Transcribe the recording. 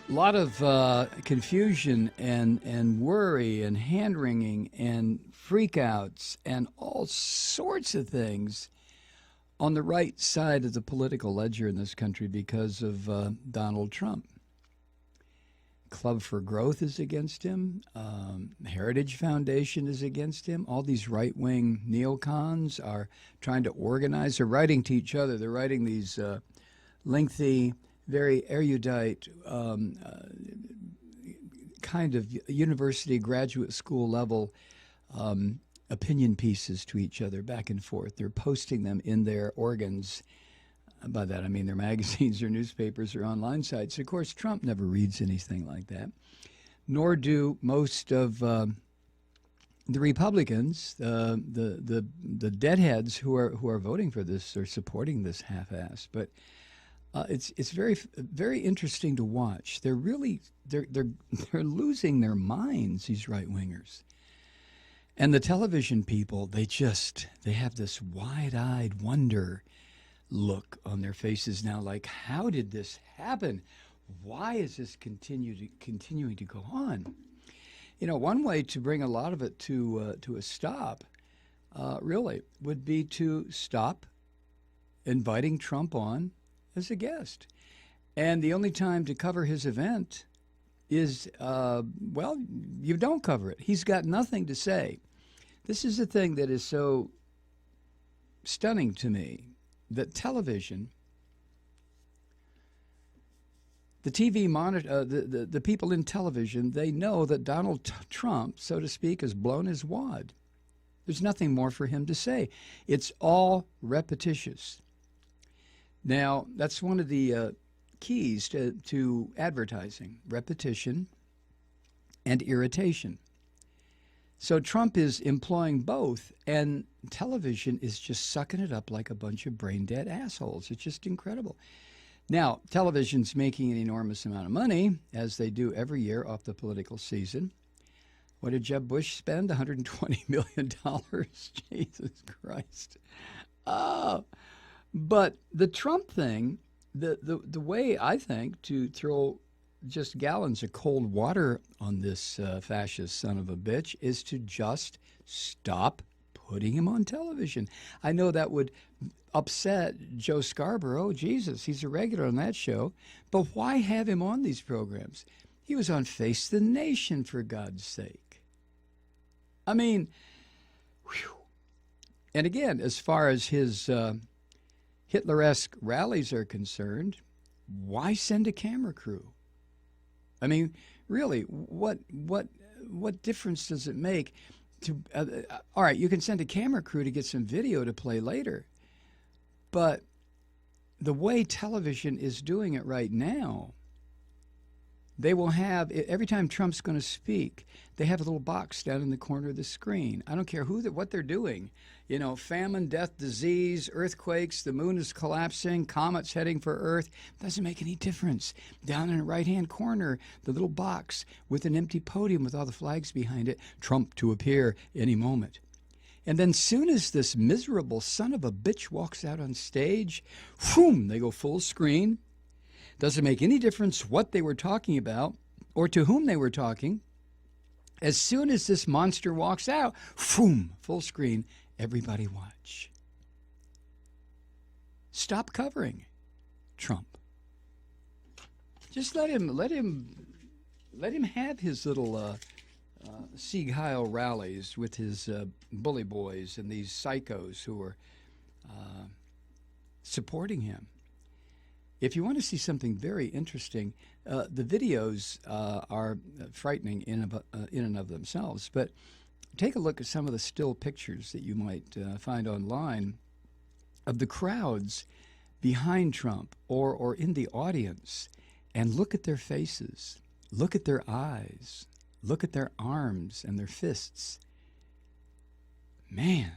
A lot of confusion and worry and hand-wringing and freakouts and all sorts of things on the right side of the political ledger in this country because of Donald Trump. Club for Growth is against him. Heritage Foundation is against him. All these right-wing neocons are trying to organize. They're writing to each other. They're writing these lengthy, very erudite, kind of university graduate school level opinion pieces to each other back and forth. They're posting them in their organs. By that I mean their magazines or newspapers or online sites. Of course, Trump never reads anything like that, nor do most of the Republicans, the deadheads who are voting for this or supporting this half-ass. But it's very interesting to watch. They're losing their minds, these right wingers. And the television people, they have this wide-eyed wonder look on their faces now, like, how did this happen? Why is this continuing to go on? You know, one way to bring a lot of it to a stop, really, would be to stop inviting Trump on as a guest. And the only time to cover his event is, well, you don't cover it. He's got nothing to say. This is the thing that is so stunning to me, that television, the TV monitor, the people in television, they know that Donald Trump, so to speak, has blown his wad. There's nothing more for him to say. It's all repetitious. Now, that's one of the keys to advertising: repetition and irritation. So Trump is employing both, and television is just sucking it up like a bunch of brain-dead assholes. It's just incredible. Now, television's making an enormous amount of money, as they do every year off the political season. What did Jeb Bush spend? $120 million. Jesus Christ. But the Trump thing, the way, I think, to throw just gallons of cold water on this fascist son of a bitch is to just stop putting him on television. I know that would upset Joe Scarborough. Jesus, he's a regular on that show. But why have him on these programs? He was on Face the Nation, for God's sake. I mean, whew. And again, as far as his Hitler-esque rallies are concerned, why send a camera crew? I mean, really, what difference does it make? All right, you can send a camera crew to get some video to play later, but the way television is doing it right now, they will have, every time Trump's going to speak, they have a little box down in the corner of the screen. I don't care what they're doing. You know, famine, death, disease, earthquakes, the moon is collapsing, comets heading for Earth. Doesn't make any difference. Down in the right-hand corner, the little box with an empty podium with all the flags behind it, Trump to appear any moment. And then soon as this miserable son of a bitch walks out on stage, whoom, they go full screen. Doesn't make any difference what they were talking about or to whom they were talking. As soon as this monster walks out, boom, full screen, everybody watch. Stop covering Trump. Just let him have his little Sieg Heil rallies with his bully boys and these psychos who are supporting him. If you want to see something very interesting, the videos are frightening in and of themselves. But take a look at some of the still pictures that you might find online of the crowds behind Trump or in the audience, and look at their faces, look at their eyes, look at their arms and their fists. Man,